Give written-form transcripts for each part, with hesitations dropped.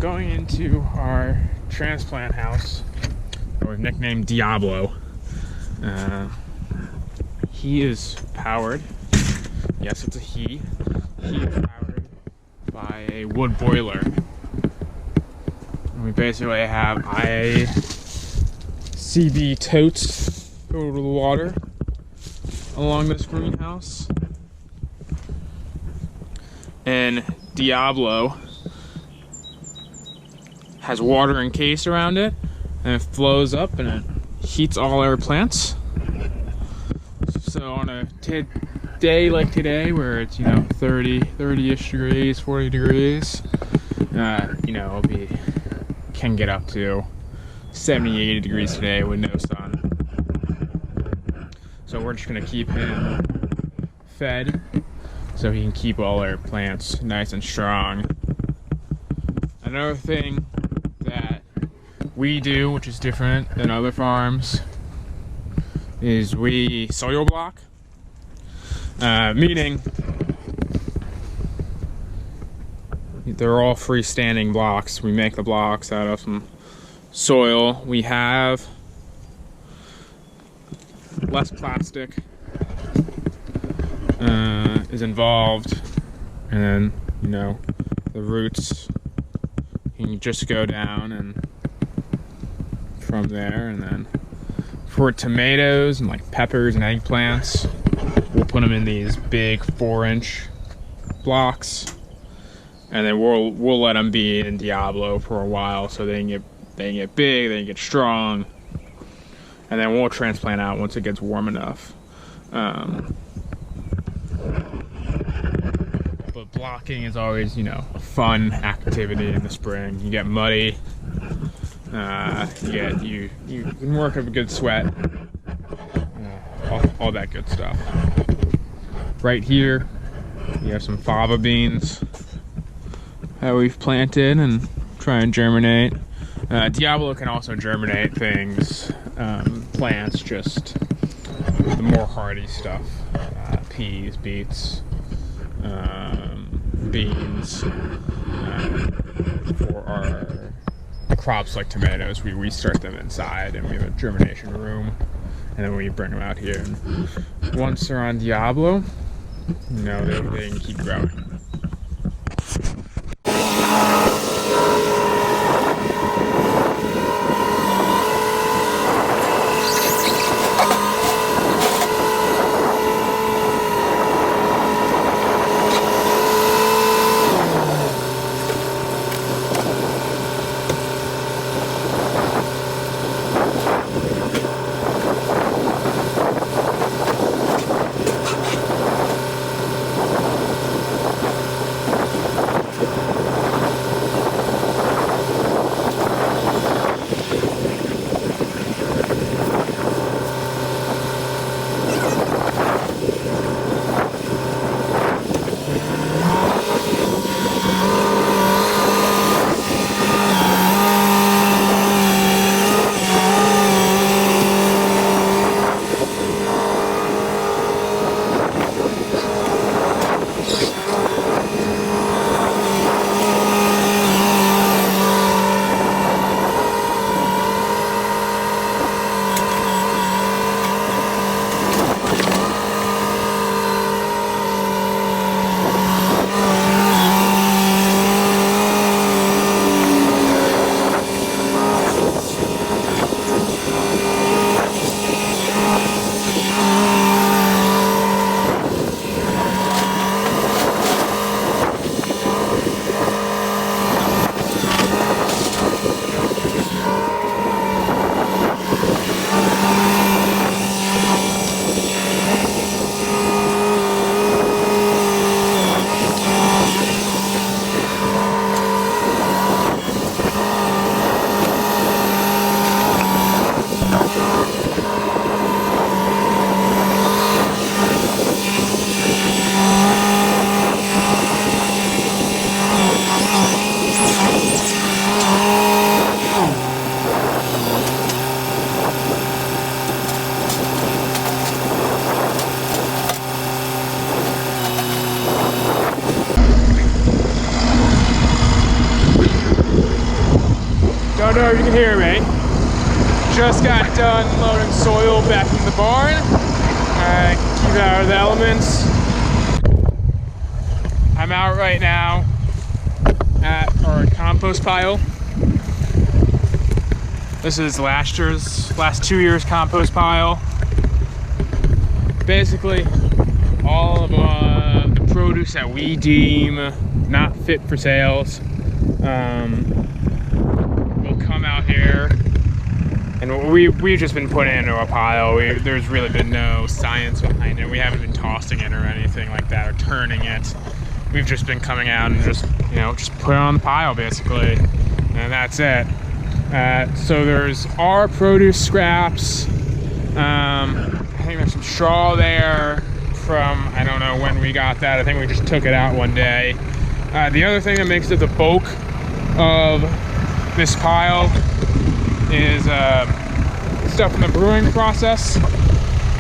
going into our transplant house that we've nicknamed Diablo. He is powered. Yes, it's a he. He is powered by a wood boiler. And we basically have ICB totes over the water along this greenhouse. And Diablo has water encased around it, and it flows up and it heats all our plants. So on a day like today, where it's 30-ish degrees, 40 degrees, it'll can get up to 70, 80 degrees today with no sun. So we're just gonna keep him fed so he can keep all our plants nice and strong. Another thing that we do, which is different than other farms, is we soil block. Meaning they're all freestanding blocks. We make the blocks out of some soil. We have less plastic is involved, and then the roots can just go down and from there. And then for tomatoes and like peppers and eggplants, we'll put them in these big 4-inch blocks, and then we'll let them be in Diablo for a while so they can get big, they can get strong, and then we'll transplant out once it gets warm enough. But blocking is always, a fun activity in the spring. You get muddy, you can work up a good sweat, all that good stuff. Right here, you have some fava beans that we've planted and try and germinate. Diablo can also germinate things, plants, just the more hardy stuff, peas, beets, beans. For our crops like tomatoes, we start them inside, and we have a germination room, and then we bring them out here. And once they're on Diablo, they can keep growing. don't know if you can hear me. Just got done loading soil back in the barn. Keep out of the elements. I'm out right now at our compost pile. This is last 2 years compost pile. Basically, all of the produce that we deem not fit for sales will come out here, and we've just been putting it into a pile. There's really been no science behind it. We haven't been tossing it or anything like that, or turning it. We've just been coming out and just put it on the pile basically, and that's it. So there's our produce scraps. I think there's some straw there from, I don't know when we got that. I think we just took it out one day. The other thing that makes it the bulk of this pile is stuff from the brewing process.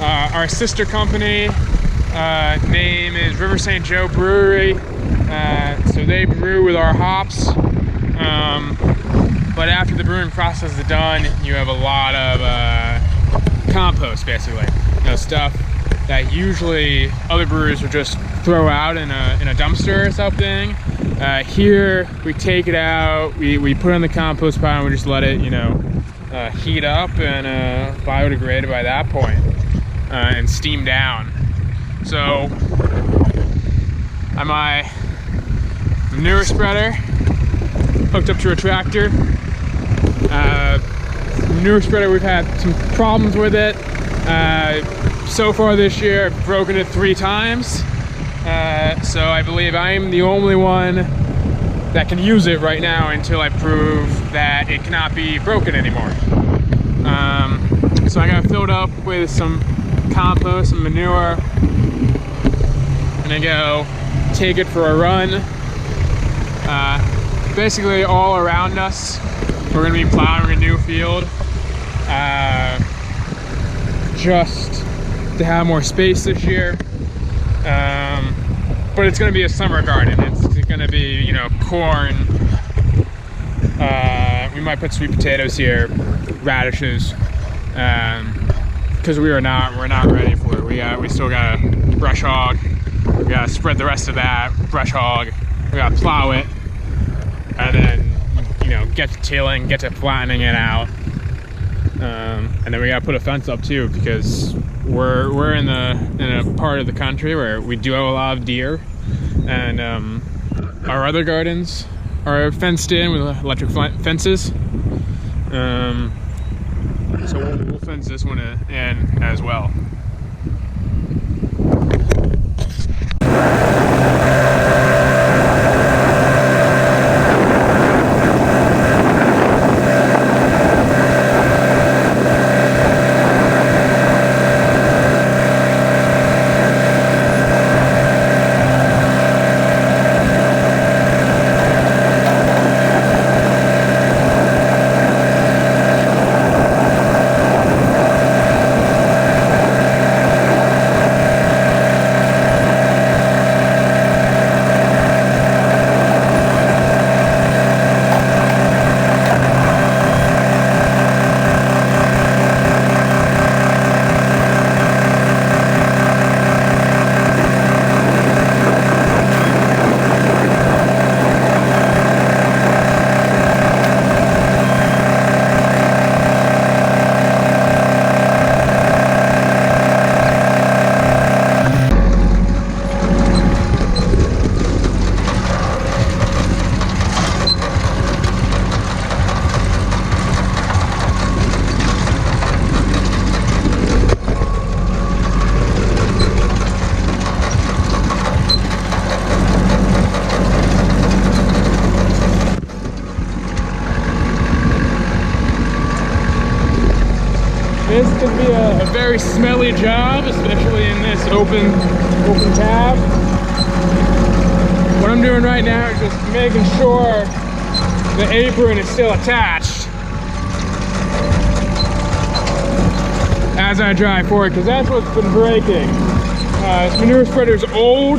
Our sister company name is River St. Joe Brewery. So they brew with our hops. But after the brewing process is done, you have a lot of compost, basically. Stuff that usually other brewers would just throw out in a dumpster or something. Here, we take it out, we put it in the compost pile, and we just let it, heat up and biodegrade by that point, and steam down. So, on my manure spreader, hooked up to a tractor. Manure spreader, we've had some problems with it. So far this year, I've broken it 3 times. So I believe I'm the only one that can use it right now until I prove that it cannot be broken anymore. So I got filled up with some compost and manure. And I go take it for a run. Basically all around us, we're gonna be plowing a new field. Just to have more space this year. But it's gonna be a summer garden. It's gonna be, corn. We might put sweet potatoes here, radishes, because we're not ready for it. We still gotta brush hog. We gotta spread the rest of that, brush hog. We gotta plow it, and then get to tilling, get to flattening it out, and then we gotta put a fence up too, because we're in a part of the country where we do have a lot of deer, and our other gardens are fenced in with electric fences. So we'll fence this one in as well. This could be a very smelly job, especially in this open tab. What I'm doing right now is just making sure the apron is still attached as I drive forward, because that's what's been breaking. This manure spreader's old,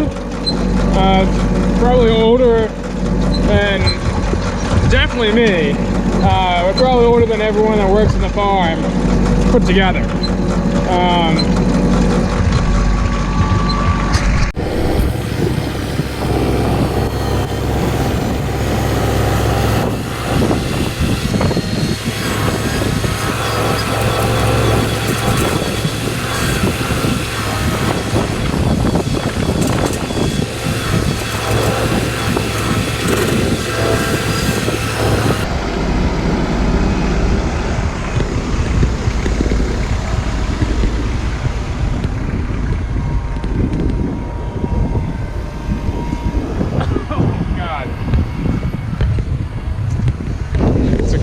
probably older than definitely me. We're probably older than everyone that works in the farm put together.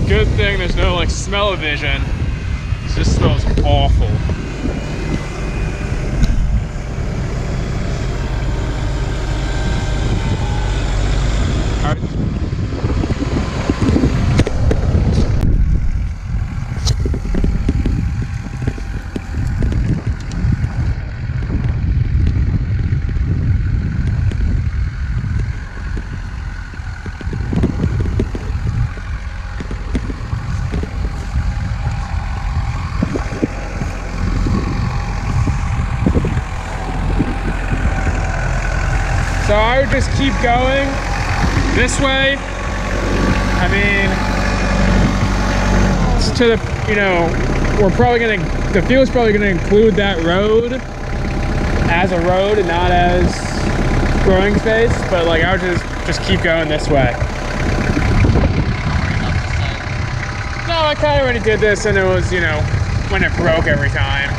Good thing there's no like smell-o-vision. It just smells awful. All right. So I would just keep going this way. I mean, it's to the, you know, the field's probably gonna include that road as a road and not as growing space, but like I would just keep going this way. No, I kind of already did this and it was, you know, when it broke every time.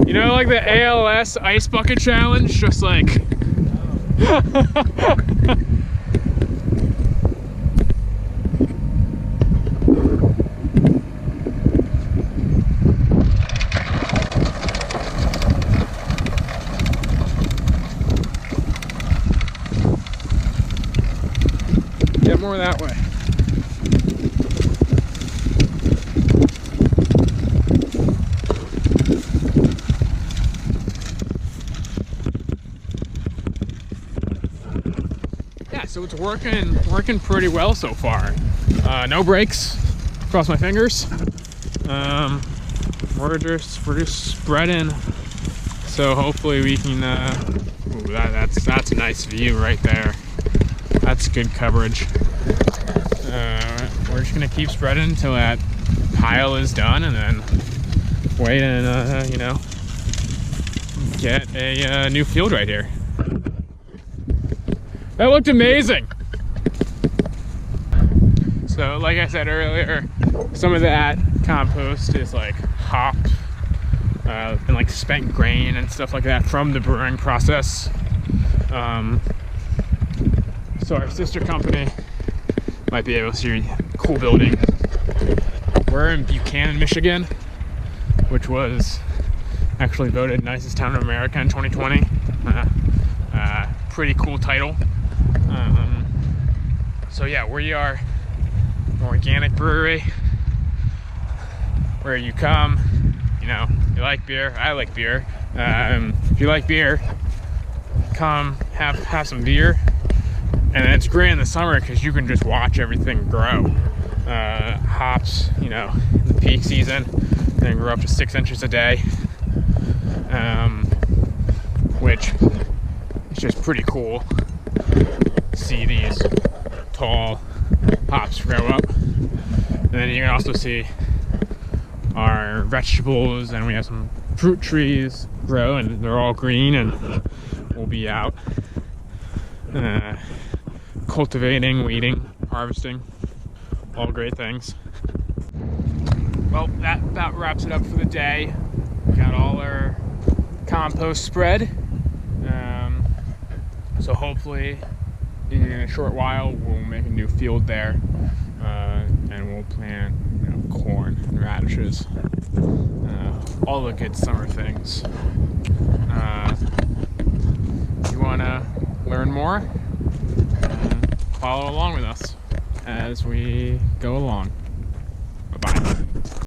You know, like the ALS ice bucket challenge, just like get more that way. So it's working pretty well so far. No breaks, cross my fingers. We're just spreading. So hopefully we can. Ooh, that's a nice view right there. That's good coverage. We're just gonna keep spreading until that pile is done, and then wait and you know, get a new field right here. That looked amazing. So like I said earlier, some of that compost is like hop and like spent grain and stuff like that from the brewing process. So our sister company might be able to see a cool building. We're in Buchanan, Michigan, which was actually voted nicest town in America in 2020. Pretty cool title. So yeah, we are an organic brewery where you come, you know, you like beer, I like beer. If you like beer, come have some beer. And it's great in the summer because you can just watch everything grow. Hops, you know, in the peak season, they grow up to 6 inches a day, which is just pretty cool. See these tall hops grow up, and then you can also see our vegetables, and we have some fruit trees grow, and they're all green, and we'll be out cultivating, weeding, harvesting, all great things. Well, that about wraps it up for the day. We got all our compost spread, so hopefully in a short while we'll make a new field there, and we'll plant, you know, corn and radishes, all the good summer things. If you want to learn more, follow along with us. as we go along.